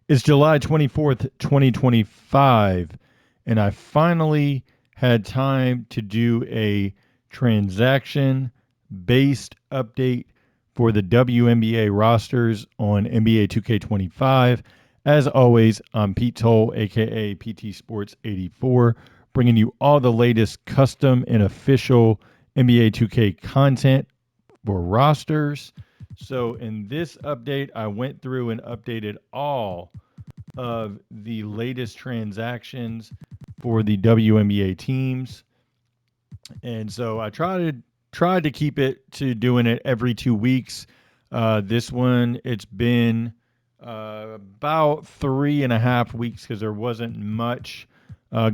It's July 24th, 2025, and I finally had time to do a transaction-based update for the WNBA rosters on NBA 2K25. As always, I'm Pete Toll, aka PTsports84, bringing you all the latest custom and official NBA 2K content for rosters. So in this update, I went through and updated all of the latest transactions for the WNBA teams. And so I tried to keep it to doing it every 2 weeks. This one, it's been about 3.5 weeks because there wasn't much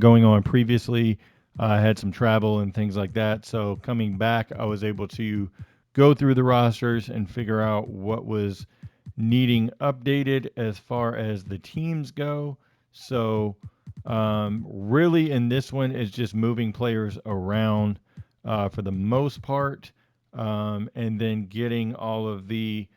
going on previously. I had some travel and things like that. So coming back, I was able to go through the rosters and figure out what was needing updated as far as the teams go. So really in this one is just moving players around for the most part, and then getting all of the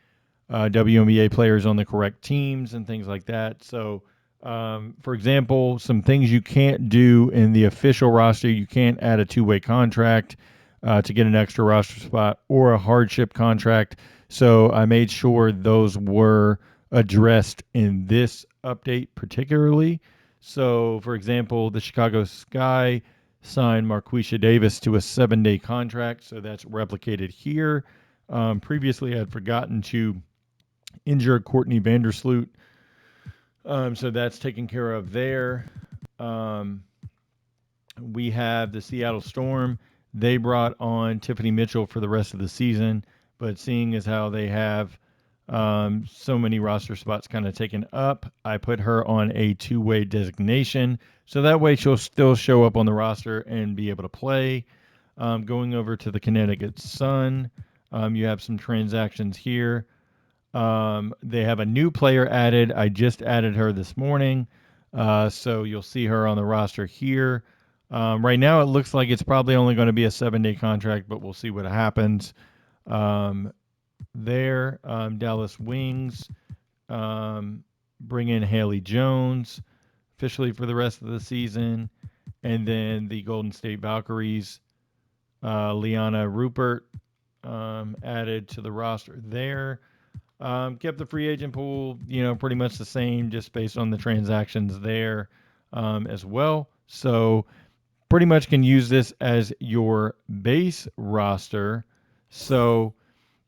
WNBA players on the correct teams and things like that. So for example, some things you can't do in the official roster: you can't add a two-way contract to get an extra roster spot or a hardship contract. So I made sure those were addressed in this update particularly. So for example, the Chicago Sky signed Marquisha Davis to a 7-day contract. So that's replicated here. Previously, I had forgotten to injure Courtney Vandersloot. So that's taken care of there. We have the Seattle Storm. They brought on Tiffany Mitchell for the rest of the season, but seeing as how they have so many roster spots kind of taken up, I put her on a two-way designation. So that way she'll still show up on the roster and be able to play. Going over to the Connecticut Sun, you have some transactions here. They have a new player added. I just added her this morning. So you'll see her on the roster here. Right now, it looks like it's probably only going to be a 7-day contract, but we'll see what happens. Dallas Wings bring in Haley Jones officially for the rest of the season. And then the Golden State Valkyries, Liana Rupert added to the roster there. Kept the free agent pool, pretty much the same, just based on the transactions there as well. So pretty much can use this as your base roster. So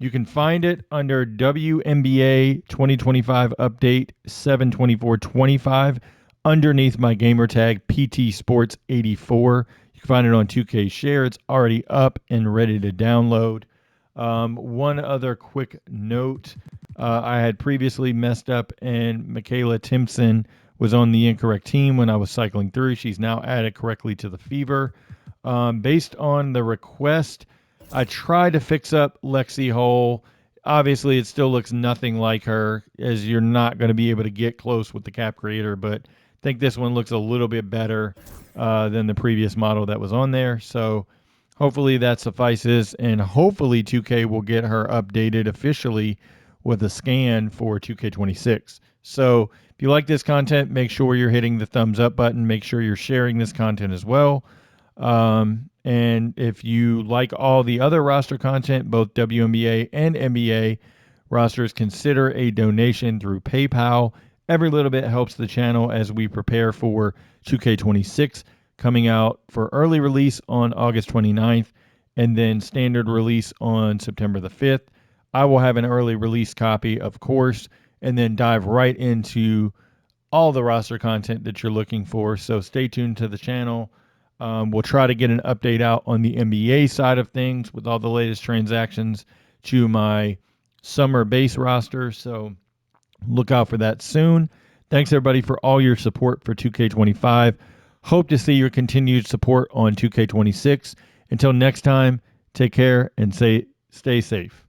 you can find it under WNBA 2025 Update 7/24/25 underneath my gamer tag PTsports84. You can find it on 2K Share. It's already up and ready to download. One other quick note. I had previously messed up and Michaela Timpson was on the incorrect team when I was cycling through. She's now added correctly to the Fever. Based on the request, I tried to fix up Lexi Hull. Obviously, it still looks nothing like her, as you're not going to be able to get close with the cap creator, but I think this one looks a little bit better than the previous model that was on there. So hopefully that suffices, and hopefully 2K will get her updated officially with a scan for 2K26. So if you like this content, make sure you're hitting the thumbs up button. Make sure you're sharing this content as well. And if you like all the other roster content, both WNBA and NBA rosters, consider a donation through PayPal. Every little bit helps the channel as we prepare for 2K26 coming out for early release on August 29th and then standard release on September the 5th. I will have an early release copy, of course, and then dive right into all the roster content that you're looking for. So stay tuned to the channel. We'll try to get an update out on the NBA side of things with all the latest transactions to my summer base roster. So look out for that soon. Thanks, everybody, for all your support for 2K25. Hope to see your continued support on 2K26. Until next time, take care and stay safe.